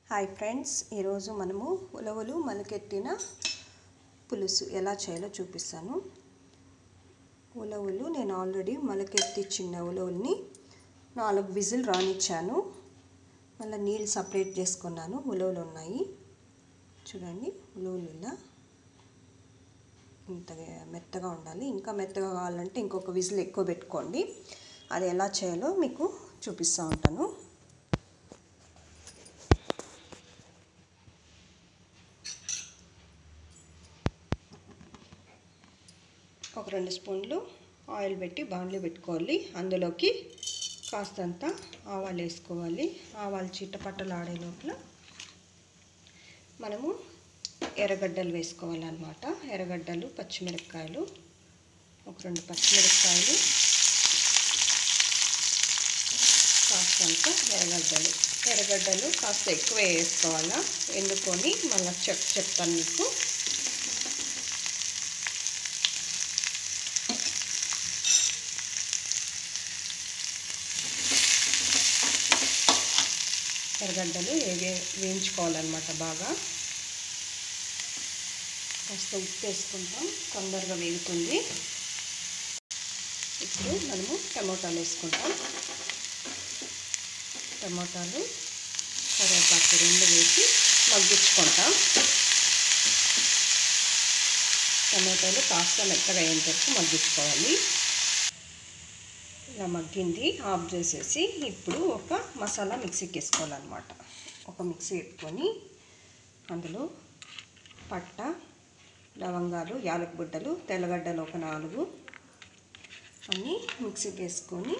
Hi friends, ఈరోజు మనము ఉలవలు మొలకెత్తిన పులుసు ఎలా చేయాలో చూపిస్తాను. ఉలవలు నేను ఆల్రెడీ మొలకెత్తించిన ఉలవల్ని 4 విజిల్ రానిచ్చాను. మళ్ళీ నీళ్ళు సపరేట్ చేసుకున్నాను. ఉలవలు ఉన్నాయి చూడండి. ఉలవలు ఇలా ఇంత మెత్తగా ఉండాలి. ఇంకా మెత్తగా కావాలంటే ఇంకొక విజిల్ ఎక్కువ పెట్టుకోండి. అది ఎలా చేయాలో మీకు చూపిస్తూ ఉంటాను. ఒక 2 స్పూన్లు ఆయిల్ పెట్టి బాండ్లీ పెట్టుకోవాలి. అందులోకి కాస్తంత ఆవాలు వేసుకోవాలి. ఆవాలు చిట్టపట్టలాడే లోపల మనము ఎర్రగడ్డలు వేసుకోవాలన్నమాట. ఎర్రగడ్డలు, పచ్చిమిరపకాయలు, ఒక 2 పచ్చిమిరపకాయలు, కాస్తంత ఎర్రగడ్డలు కాస్త ఎక్కువ వేసుకోవాలా. ఎందుకొని మళ్ళీ చెప్తాను మీకు. ఎర్రగడ్డలు వేయించుకోవాలన్నమాట బాగా. కాస్త ఉప్పు వేసుకుంటాం, తొందరగా వేగుతుంది. ఇప్పుడు మనము టమోటాలు వేసుకుంటాం. టమోటాలు, కరివేపాకు 2 వేసి మగ్గించుకుంటాం. టమోటాలు కాస్త మెత్తగా అయ్యేంత వరకు మగ్గించుకోవాలి. ఇలా మగ్గింది, ఆఫ్ చేసేసి ఇప్పుడు ఒక మసాలా మిక్సీకి వేసుకోవాలన్నమాట. ఒక మిక్సీ పెట్టుకొని అందులో పట్ట, లవంగాలు, యాలకుబుడ్డలు, తెల్లగడ్డలు ఒక 4 అన్నీ మిక్సీకి వేసుకొని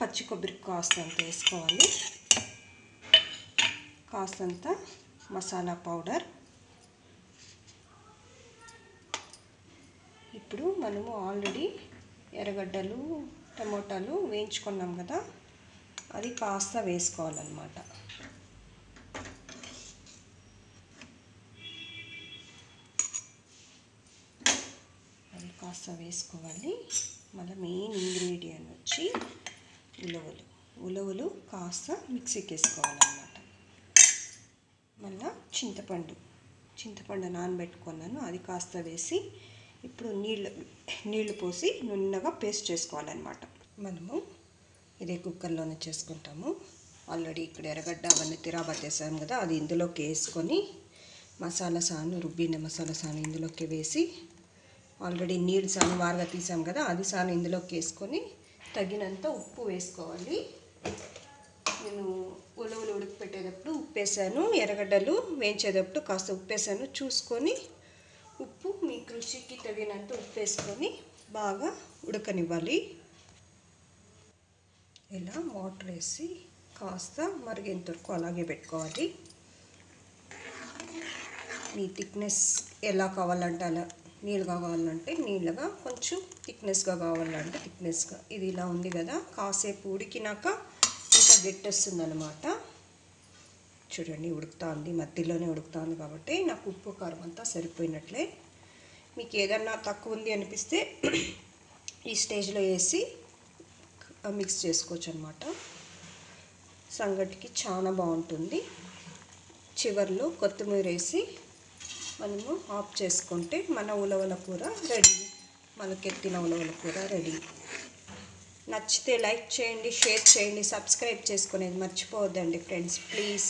పచ్చి కొబ్బరి కాస్తంత వేసుకోవాలి. కాస్తంత మసాలా పౌడర్. ఇప్పుడు మనము ఆల్రెడీ ఎర్రగడ్డలు, టమోటాలు వేయించుకున్నాం కదా, అది కాస్త వేసుకోవాలన్నమాట. అది కాస్త వేసుకోవాలి. మళ్ళీ మెయిన్ ఇంగ్రీడియంట్ వచ్చి ఉలవలు కాస్త మిక్సీకి వేసుకోవాలన్నమాట. మళ్ళీ చింతపండు నానబెట్టుకున్నాను, అది కాస్త వేసి ఇప్పుడు నీళ్ళు పోసి నున్నగా పేస్ట్ చేసుకోవాలన్నమాట. మనము ఇదే కుక్కర్లోనే చేసుకుంటాము. ఆల్రెడీ ఇక్కడ ఎర్రగడ్డ అవన్నీ తిరాబట్టేసాము కదా, అది ఇందులోకి వేసుకొని రుబ్బిన మసాలా సాను ఇందులోకి వేసి, ఆల్రెడీ నీళ్ళు సాను వారుగా తీసాము కదా, అది సాను ఇందులోకి వేసుకొని తగినంత ఉప్పు వేసుకోవాలి. నేను ఉలవలు ఉడకపెట్టేటప్పుడు ఉప్పు వేసాను, ఎర్రగడ్డలు వేయించేటప్పుడు కాస్త ఉప్పు వేసాను. చూసుకొని ఉప్పు మీకు రుచికి తగినంత ఉప్పు వేసుకొని బాగా ఉడకనివ్వాలి. ఇలా వాటర్ వేసి కాస్త మరిగేంత వరకు అలాగే పెట్టుకోవాలి. మీ థిక్నెస్ ఎలా కావాలంటే అలా, నీళ్ళగా కావాలంటే నీళ్ళగా, కొంచెం థిక్నెస్గా కావాలంటే థిక్నెస్గా. ఇది ఇలా ఉంది కదా, కాసేపు ఉడికినాక ఇంకా గట్టొస్తుందన్నమాట. చూడండి, ఉడుకుతుంది, మధ్యలోనే ఉడుకుతుంది కాబట్టి నాకు ఉప్పు కారం అంతా సరిపోయినట్లే. మీకు ఏదన్నా తక్కువ ఉంది అనిపిస్తే ఈ స్టేజ్లో వేసి మిక్స్ చేసుకోవచ్చు అన్నమాట. సంగటికి చాలా బాగుంటుంది. చివర్లో కొత్తిమీర వేసి మనము ఆఫ్ చేసుకుంటే మన ఉలవల కూర రెడీ. మొలకెత్తిన ఉలవల కూర రెడీ. నచ్చితే లైక్ చేయండి, షేర్ చేయండి, సబ్స్క్రైబ్ చేసుకునేది మర్చిపోవద్దండి ఫ్రెండ్స్, ప్లీజ్.